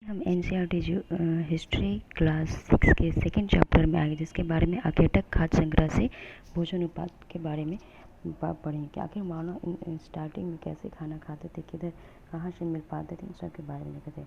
हम NCERT history class 6 के second chapter में आगे, जिसके बारे में आखेटक खाद्य संग्रह से भोजन उत्पाद के बारे में पढ़ेंगे कि आखिर मानव स्टार्टिंग में कैसे खाना खाते थे, किधर कहाँ से मिल पाते थे, इन सब के बारे में लिखे थे।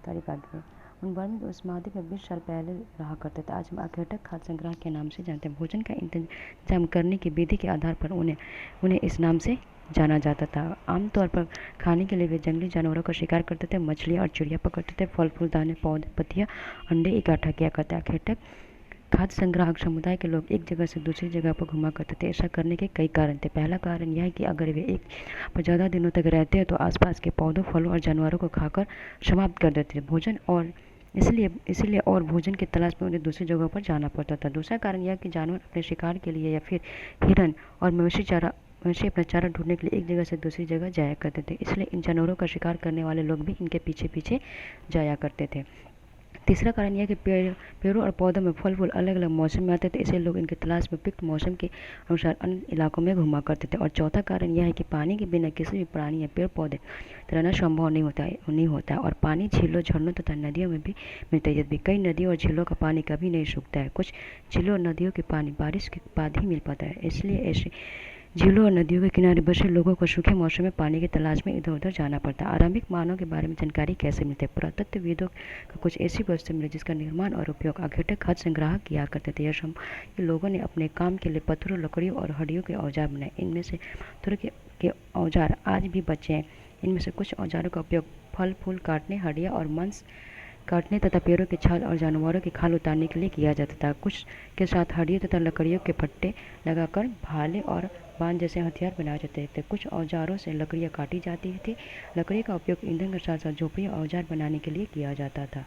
तारीख आगे उन बारे में उस महाद्वीप में 20 साल पहले रहा करते थे। आज हम आखेटक खाद्य संग्रह के नाम से जानते हैं। भोजन का इंतजाम करने की विधि के आधार पर उन्हें इस नाम से जाना जाता था। आमतौर पर खाने के लिए वे जंगली जानवरों का शिकार करते थे, मछलियाँ और चिड़िया पकड़ते थे, फल फूल, दाने, पौधे, पत्तियाँ, अंडे इकट्ठा किया करते। आखेटक खाद्य संग्राहक समुदाय के लोग एक जगह से दूसरी जगह पर घुमा करते थे। ऐसा करने के कई कारण थे। पहला कारण यह है कि अगर वे एक पर ज़्यादा दिनों तक रहते हैं तो आसपास के पौधों, फलों और जानवरों को खाकर समाप्त कर देते थे। भोजन और इसलिए और भोजन की तलाश में उन्हें दूसरी जगहों पर जाना पड़ता था। दूसरा कारण यह कि जानवर अपने शिकार के लिए या फिर हिरन और मवेशी अपना चारा ढूंढने के लिए एक जगह से दूसरी जगह जाया करते थे। इसलिए इन जानवरों का शिकार करने वाले लोग भी इनके पीछे पीछे जाया करते थे। तीसरा कारण यह कि पेड़ों और पौधों में फल फूल अलग अलग मौसम में आते थे, इसलिए लोग इनकी तलाश में उपयुक्त मौसम के अनुसार अन्य इलाकों में घुमा करते थे। और चौथा कारण यह है कि पानी के बिना किसी भी प्राणी या पेड़ पौधे रहना संभव नहीं होता है और पानी झीलों, झरनों तथा नदियों में भी मिलता है। यद्यपि कई नदियों और झीलों का पानी कभी नहीं सूखता है, कुछ झीलों और नदियों के पानी बारिश के बाद ही मिल पाता है। इसलिए ऐसे झीलों और नदियों के किनारे बसे लोगों को सूखे मौसम में पानी की तलाश में इधर उधर जाना पड़ता है। आरंभिक मानव के बारे में जानकारी कैसे मिलती है? पुरातत्वविदों को कुछ ऐसी वस्तु मिली जिसका निर्माण और उपयोग आखेटक खाद्य संग्राहक किया करते थे। यह लोगों ने अपने काम के लिए पत्थरों, लकड़ियों और हड्डियों के औजार बनाए। इनमें से पत्थरों के औजार आज भी बचे हैं। इनमें से कुछ औजारों का उपयोग फल फूल काटने, हड्डियाँ और मांस काटने तथा पेड़ों की छाल और जानवरों की खाल उतारने के लिए किया जाता था। कुछ के साथ हड्डियों तथा लकड़ियों के फट्टे लगाकर भाले और बांध जैसे हथियार बनाए जाते थे। कुछ औजारों से लकड़ियाँ काटी जाती थी। लकड़ी का उपयोग ईंधन के साथ साथ झोपड़ी और औजार बनाने के लिए किया जाता था।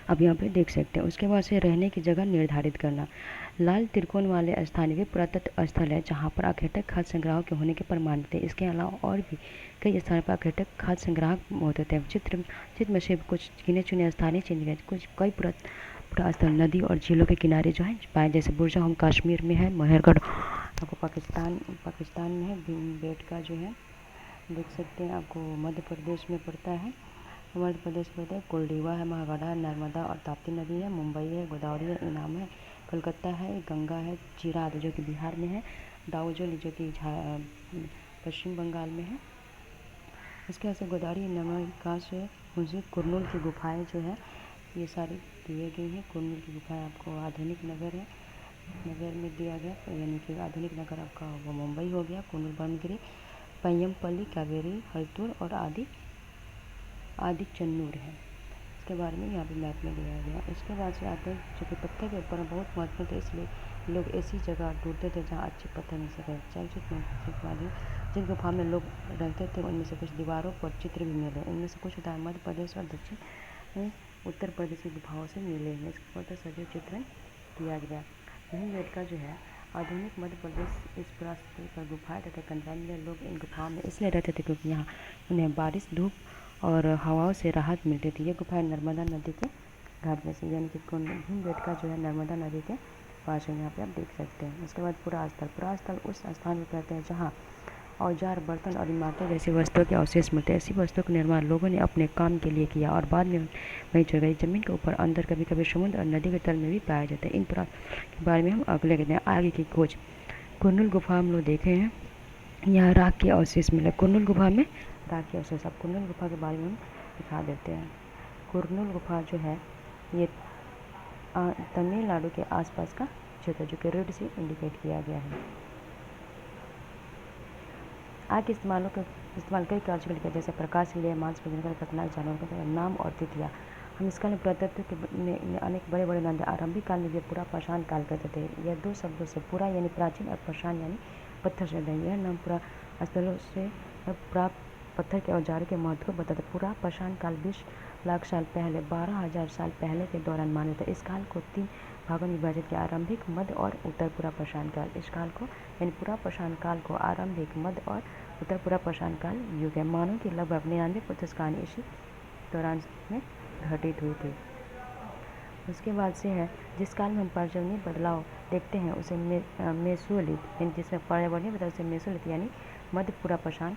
अब यहाँ पे देख सकते हैं। उसके बाद से रहने की जगह निर्धारित करना। लाल त्रिकोण वाले स्थान वे पुरातत्व स्थल है जहाँ पर आखेटक खाद्य संग्राहक के होने के प्रमाण थे। इसके अलावा और भी कई स्थानों पर आखेटक खाद्य संग्राहक होते थे। चित्र में से कुछ गिने चुने स्थानीय चिन्ह गए। कुछ कई पुरा स्थल नदी और झीलों के किनारे जो है पाए, जैसे बुरजा होम कश्मीर में है, मेहरगढ़ आपको पाकिस्तान में है, भीमबेटका जो है देख सकते हैं आपको मध्य प्रदेश में पड़ता है। मध्य प्रदेश में है कोल्डीवा है, महागढ़ा, नर्मदा और ताप्ती नदी है, मुंबई है, गोदावरी है, इनाम है, कलकत्ता है, गंगा है, चिराद जो कि बिहार में है, दाउजोली जो कि पश्चिम बंगाल में है। इसके वजह से गोदावरी, नर्मदा से मुझे कुरनूल की गुफाएं जो है ये सारी दिए गई हैं। कुरनूल की गुफाएं आपको आधुनिक नगर में दिया गया, यानी कि आधुनिक नगर आपका वो मुंबई हो गया। कुरनूल, ब्रह्मगिरी, पय्यमपल्ली, कावेरी, हरितूर और आदि चन्नूर है। इसके बारे में यहाँ पे मैप में दिया गया। इसके बाद से आते हैं जो कि पत्थर के ऊपर बहुत महत्वपूर्ण थे, इसलिए लोग ऐसी जगह ढूंढते थे जहाँ अच्छे पत्थर मिल सके। जिन गुफा में लोग रहते थे उनमें से कुछ दीवारों पर चित्र भी मिले। इनमें से कुछ उदाहरण मध्य प्रदेश और दक्षिण उत्तर प्रदेश की गुफाओं से मिले हैं। इसके ऊपर सजीव चित्रण किया गया। भीमबेटका जो है आधुनिक मध्य प्रदेश इस पुरास्थल पर गुफाएं तथा कंदराई में लोग इन गुफाओं में इसलिए रहते थे क्योंकि यहाँ उन्हें बारिश, धूप और हवाओं से राहत मिलती थी। ये गुफाएं नर्मदा नदी के घाट में से, यानी कि भीमबेटका जो है नर्मदा नदी के पास है। यहाँ पे आप देख सकते हैं। उसके बाद पुरास्थल उस स्थान पर कहते हैं जहाँ औजार, बर्तन और इमारतों जैसी वस्तुओं के अवशेष मिलते हैं। ऐसी वस्तुओं का निर्माण लोगों ने अपने काम के लिए किया और बाद में वही जगह जमीन के ऊपर, अंदर, कभी कभी समुद्र और नदी के तल में भी पाए जाते हैं। इन के बारे में हम अगले कहते हैं। आगे की खोज। कुरनूल गुफा हम लोग देखे हैं, यहाँ राख के अवशेष मिले। कुरनूल गुफा में राख के अवशेष। अब कुरनूल गुफा के बारे में हम दिखा देते हैं। कुरनूल गुफा जो है ये तमिलनाडु के आसपास का क्षेत्र जो कि रेड से इंडिकेट किया गया है। आग के इस्तेमाल कई कार्यों के लिए किया, जैसे प्रकाश के लिए, मांस भोजन का, खतरनाक जानवरों का नाम और तिथियाँ। हम इसका पुरातत्व के अनेक बड़े बड़े नाम। आरंभिक काल में ये पूरा पाषाण काल कहते थे। यह दो शब्दों से पूरा यानी प्राचीन और पाषाण यानी पत्थर से है। यह नाम पूरा स्थलों से प्राप्त पत्थर के औजारों के महत्व को बताता है। पूरा पाषाण काल 20 लाख साल पहले, 12,000 साल पहले के दौरान माना जाता है। इस काल को 3 भागों में विभाजित किया, आरंभिक, मध्य और उत्तर पूरा पाषाण काल। इस काल को यानी पूरा पाषाण काल को आरंभिक, मध्य और उत्तर पूरा पाषाण काल युग है। मानव की लगभग 99% कहानी इसी दौरान में घटित हुई थी। उसके बाद से है जिस काल में हम पर्यावरणीय बदलाव देखते हैं उसे मेसोलिथ, यानी जिसमें पर्यावरणीय बदलाव से मेसोलिथ यानी मध्य पूरा पाषाण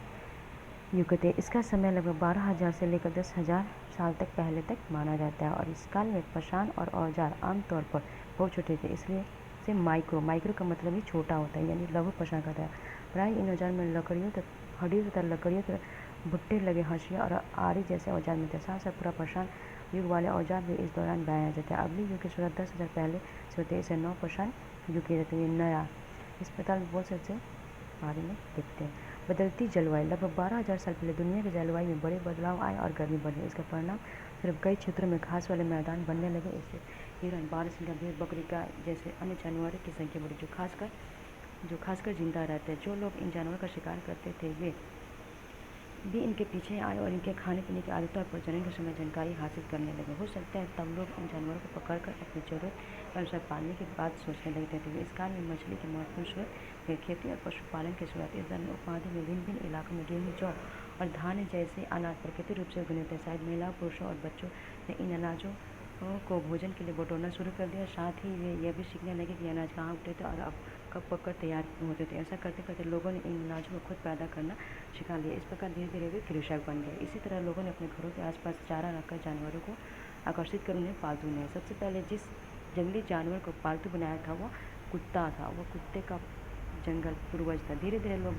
युग थे। इसका समय लगभग 12,000 से लेकर 10,000 साल तक पहले तक माना जाता है। और इस काल में पाषाण और औजार आमतौर पर बहुत छोटे थे, इसलिए इसे माइक्रो का मतलब ही छोटा होता है, यानी लघु पाषाण कहता है। प्राय इन औजार में हड्डियों तथा लकड़ियों के भुट्टे लगे हंसिया और आरी जैसे औजार मिलते हैं। साथ साथ पूरा पाषाण युग वाले औजार भी इस दौरान बनाए जाते हैं। अगली युग की शुरुआत 10,000 पहले से होते हैं। इसे नौ पाषाण युग के रहते हैं। नया इस प्रकार बहुत से बारे में देखते हैं। बदलती जलवायु। लगभग 12,000 साल पहले दुनिया की जलवायु में बड़े बदलाव आए और गर्मी बढ़ी। इसका परिणाम सिर्फ कई क्षेत्रों में घास वाले मैदान बनने लगे। इससे हिरण, बारहसिंगा, भेड़, बकरी का जैसे अन्य जानवरों की संख्या बढ़ी, जो खासकर जिंदा रहते हैं। जो लोग इन जानवरों का शिकार करते थे वे भी इनके पीछे आए और इनके खाने पीने की आदतों और प्रजनन के समय जानकारी हासिल करने लगे। हो सकता है तब लोग इन जानवरों को पकड़कर अपनी जरूरत के अनुसार पालने की बात सोचने लगते थे। इस काल में मछली के महत्वपूर्ण स्रोत थे। खेती और पशुपालन की शुरुआत। इस दौरान उपमहाद्वीप में भिन्न भिन्न इलाकों में गेहूँ, जौ और धान जैसे अनाज प्राकृतिक रूप से उगने थे। शायद महिलाओं, पुरुषों और बच्चों ने इन अनाजों को भोजन के लिए बटोरना शुरू कर दिया। साथ ही वे यह भी सीखने लगे कि अनाज कहाँ उगते थे और अब कब पककर तैयार होते थे। ऐसा करते करते लोगों ने इन अनाजों को खुद पैदा करना सिखा लिया। इस प्रकार धीरे धीरे वे कृषक बन गए। इसी तरह लोगों ने अपने घरों के आसपास चारा रखकर जानवरों को आकर्षित कर उन्हें पालतू बनाया। सबसे पहले जिस जंगली जानवर को पालतू बनाया था वह कुत्ता था। वह कुत्ते का जंगल पूर्वज था। धीरे धीरे लोग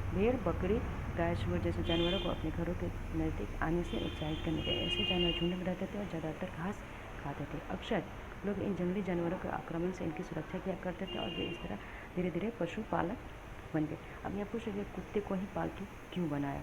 भेड़, बकरी, गाय, सुअर जैसे जानवरों को अपने घरों के नज़दीक आने से उत्साहित करने लगे। ऐसे जानवर झुंड में रहते थे और ज़्यादातर घास खाते थे। अक्सर लोग इन जंगली जानवरों के आक्रमण से इनकी सुरक्षा किया करते थे और वे इस तरह धीरे धीरे पशुपालक बन गए। अब यहाँ पूछ रहे कुत्ते को ही पालतू क्यों बनाया?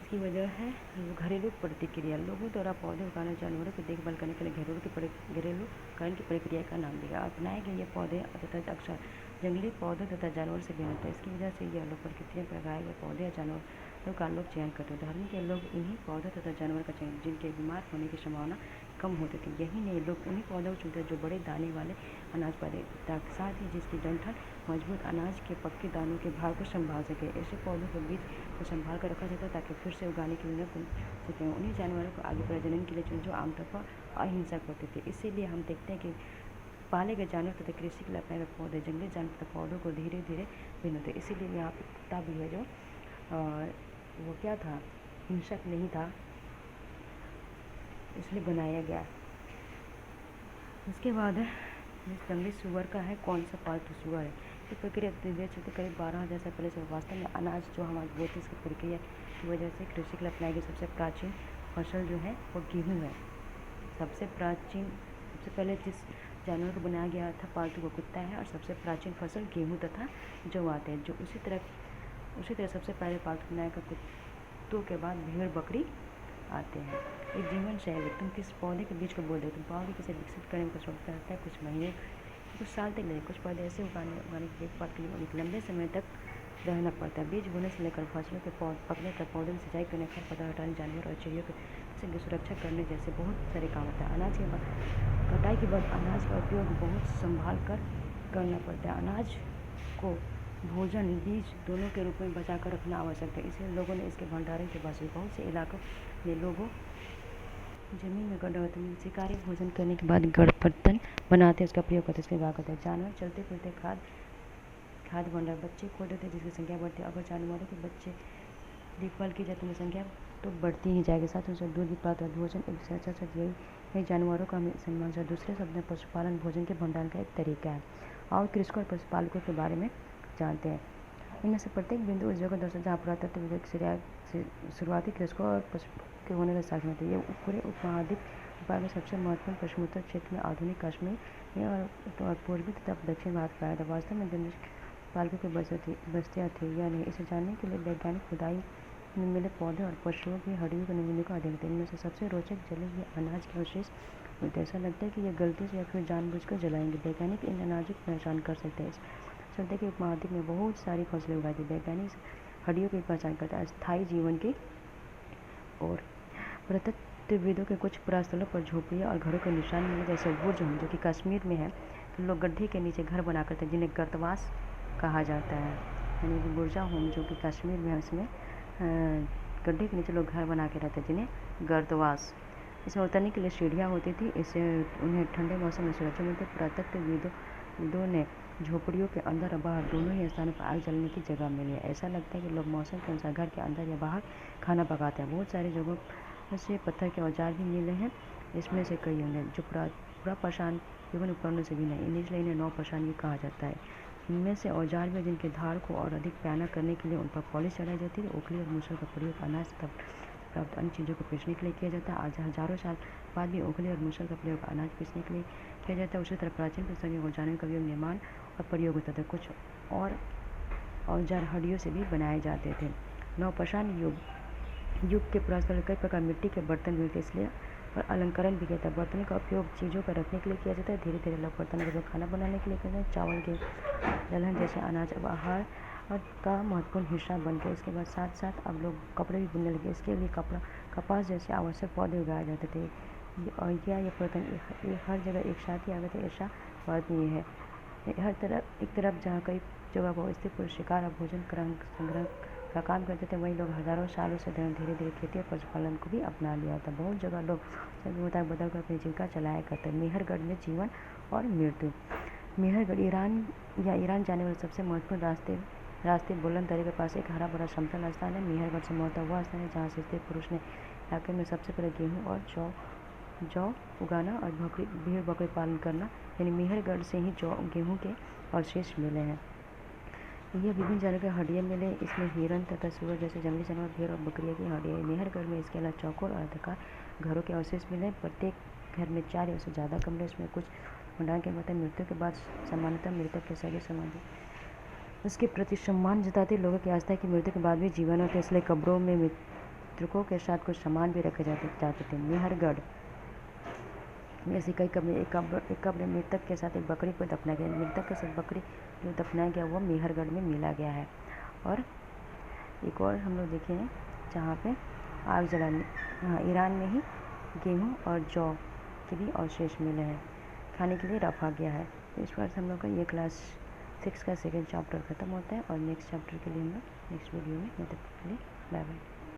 इसकी वजह है घरेलू प्रतिक्रिया। लोगों द्वारा पौधे उगाना, जानवरों की देखभाल करने के लिए घरेलू करण की प्रक्रिया का नाम दिया। अपनाए गए ये पौधे तथा अक्सर जंगली पौधों तथा जानवर से भिन्न होते हैं। इसकी वजह से यह लोग प्रकृति में लगाए गए पौधे या जानवरों का लोग चयन करते हैं। उदाहरण के लोग इन्हीं पौधों तथा जानवर का चयन जिनके बीमार होने की संभावना कम होती थी। यही नहीं, लोग उन्हीं पौधों को चुनते जो बड़े दाने वाले अनाज पैदा ताकि साथ ही जिसकी डंठल मजबूत अनाज के पक्के दानों के भाग को संभाल सके। ऐसे पौधों के बीज को संभाल कर रखा जाता ताकि फिर से उगाने की योजना बन सके। उन्हीं जानवरों को आगे प्रजनन के लिए चुने जो आमतौर पर अहिंसक होते थे। इसीलिए हम देखते हैं कि पाले गए जानवर तथा कृषि के लिए अपनाए गए पौधे जंगली जानवर तथा पौधों को धीरे धीरे भिन्न होते। इसीलिए यहाँ पे कुत्ता भी है जो वो क्या था, हिंसक नहीं था, इसलिए बनाया गया। उसके बाद जंगली सुअर का है कौन सा पालतू सुअर है। इस प्रक्रिया धीरे चलते करीब 12,000 साल पहले से वास्तव में अनाज जो हमारे बोलते इसकी प्रक्रिया की वजह से कृषि के लिए अपनाई गई सबसे प्राचीन फसल जो है वो गेहूँ है। सबसे पहले जिस जानवर को बनाया गया था पालतू वो कुत्ता है और सबसे प्राचीन फसल गेहूँ तथा जौ आते हैं। जो उसी तरह सबसे पहले पालतू बनाया गया कुत्तों के बाद भेड़, बकरी आते हैं। एक जीवन शैली। तुम किस पौधे के बीज को बोल रहे हो? तुम पाओगे किसे विकसित करने में कुछ वक्त लगता है, कुछ महीने, कुछ साल तक लगे। कुछ पौधे ऐसे उगाने की देखभाल के लिए एक लंबे समय तक रहना पड़ता है। बीज बोने से लेकर फसलों के पकने तक पौधों की सिंचाई करने, खर पदार्थ हटाने, जानवर और चिड़ियों की सुरक्षा करने जैसे बहुत सारे काम होता है। अनाज के बाद कटाई के बाद अनाज का उपयोग बहुत संभाल कर करना पड़ता है। अनाज को भोजन, बीज दोनों के रूप में बचा कर रखना आवश्यक है। इसलिए लोगों ने इसके भंडारण के बाद बहुत से इलाकों में लोगों जमीन में गड्ढा होते हैं। शिकारी भोजन करने के बाद गड़पत्तन बनाते हैं, उसका प्रयोग करते हैं, इसके बाद करते हैं। जानवर चलते फिरते खाद्य भंडार, बच्चे खोल देते हैं जिसकी संख्या बढ़ती है। अगर जानवरों के बच्चे देखभाल की जाए तो उनकी संख्या तो बढ़ती ही जाएगी। साथ ही उनसे दूध भी प्राप्त होता है। भोजन एक दूसरे साथ यही जानवरों का सम्मान से दूसरे शब्द में पशुपालन भोजन के भंडारण का एक तरीका है। और कृषकों और पशुपालकों के बारे में जानते हैं। इनमें से प्रत्येक बिंदु उस जगह दर्शाता जहाँ पुरातत्व विभाग शुरुआती कृषकों और पशु के होने का साक्ष्य मिलते हैं। ये पूरे उपमहाद्वीप भूभाग में सबसे महत्वपूर्ण पश्चिमोत्तर क्षेत्र में आधुनिक कश्मीर और पूर्वी तथा दक्षिण भारत पाया था। वास्तव में जंगली पालकों की बस्तियाँ थी या नहीं, इसे जानने के लिए वैज्ञानिक खुदाई में मिले पौधे और पशुओं की हड्डियों के नमूने का अध्ययन करते हैं। इनमें से सबसे रोचक जले हुए अनाज के अवशेष मिलते हैं। ऐसा लगता है कि यह गलती से या फिर जानबूझकर जलाएंगे। वैज्ञानिक इन अनाजों की पहचान कर सकते हैं। चलते कि उपमहाद्वीप में बहुत सारी फसलें उगाई थी। वैज्ञानिक हड्डियों की पहचान करता है। स्थायी जीवन की और पुरातत्वविदों के कुछ पुरास्थलों पर झोपड़ियाँ और घरों के निशान मिले, जैसे बुर्ज होम जो कि कश्मीर में है। तो लोग गड्ढे के नीचे घर बना करते हैं जिन्हें गर्तवास कहा जाता है। यानी कि बुर्जा होम जो कि कश्मीर में है, उसमें गड्ढे के नीचे लोग घर बना के रहते हैं जिन्हें गर्तवास। इसमें उतरने के लिए सीढ़ियाँ होती थी। इससे उन्हें ठंडे मौसम में सुरक्षा मिलती। पुरातत्वविदों ने झोपड़ियों के अंदर और बाहर दोनों ही स्थानों पर आग जलने की जगह मिली है। ऐसा लगता है कि लोग मौसम के अनुसार घर के अंदर या बाहर खाना पकाते हैं। बहुत सारी जगहों ऐसे पत्थर के औजार भी मिले हैं। इसमें से कई होंगे जो पूरा पाषाण युगन उपकरणों से भी नहीं, इसलिए इन्हें नौ पाषाण युग कहा जाता है। इनमें से औजार भी जिनके धार को और अधिक प्याना करने के लिए उन पर पॉलिश चढ़ाई जाती है। ओखली और मूसल का प्रयोग अनाज तथा प्राप्त अन्य चीज़ों को पीसने के लिए किया जाता है। आज हजारों साल बाद भी ओखली और मूसल का प्रयोग अनाज पीसने के लिए किया जाता है। उसी तरह प्राचीन पुस्तकों औजारों का उपयोग निर्माण और प्रयोग होता था। कुछ और औजार हड्डियों से भी बनाए जाते थे। नवपाषाण युग के प्रस्थल कई प्रकार मिट्टी के बर्तन मिलते, इसलिए और अलंकरण भी किया था। बर्तनों का उपयोग चीज़ों पर रखने के लिए किया जाता है। धीरे धीरे लोग बर्तनों का उपयोग खाना बनाने के लिए करते हैं। चावल के दलहन जैसे अनाज अब आहार का महत्वपूर्ण हिस्सा बन गए। इसके बाद साथ साथ अब लोग कपड़े भी बुनने लगे। इसके लिए कपास जैसे आवश्यक पौधे उगाए जाते थे। और ये परिवर्तन हर जगह एक साथ ही आ गए थे, ऐसा बात नहीं है। हर तरफ एक तरफ जहाँ कई जगह को स्थित पुरुष शिकार और भोजन संग्रह का काम करते थे, वहीं लोग हजारों सालों से धीरे धीरे खेती और पशुपालन को भी अपना लिया था। बहुत जगह लोग मुताबिक बदल कर अपनी जीविका चलाया करते। मेहरगढ़ में जीवन और मृत्यु। मेहरगढ़ ईरान जाने वाले सबसे महत्वपूर्ण रास्ते बुलंद दरी के पास एक हरा भरा समतल स्थान है। मेहरगढ़ संभवतः वह स्थान है जहाँ से स्थित पुरुष ने इलाके में सबसे पहले गेहूँ और जौ उगाना और भेड़ बकरी पालन करना, यानी मेहरगढ़ से ही गेहूँ के अवशेष मिले हैं। यह विभिन्न जानवरों के हड्डियाँ मिले। इसमें हिरन तथा सूअर जैसे जंगली जानवर, भेड़ और बकरियों की हड्डियाँ। मेहरगढ़ में इसके अलावा चौकोर और आयताकार घरों के अवशेष मिले। प्रत्येक घर में 4 या उससे ज़्यादा कमरे, इसमें कुछ भंडारण के मतलब मृत्यु के बाद सामान्यतः मृतक के सगे संबंधी उसके प्रति सम्मान जताते। लोगों की आस्था है कि मृत्यु के बाद भी जीवन होता है, इसलिए कब्रों में मृतकों के साथ कुछ सामान भी रखे जाते थे। मेहरगढ़ में ऐसे कई कब्रें, एक कब्र मृतक के साथ एक बकरी को दफनाया गया। मृतक के साथ बकरी जो दफनाया गया वो मेहरगढ़ में मिला गया है। और एक और हम लोग देखे हैं जहाँ पे आग जलाने, हाँ, ईरान में ही गेहूँ और जौ के भी अवशेष मिले हैं, खाने के लिए रखा गया है। तो इस बार से हम लोग का ये क्लास 6 का सेकेंड चैप्टर ख़त्म होता है और नेक्स्ट चैप्टर के लिए हम लोग नेक्स्ट वीडियो में, तब तक के लिए बाय बाय।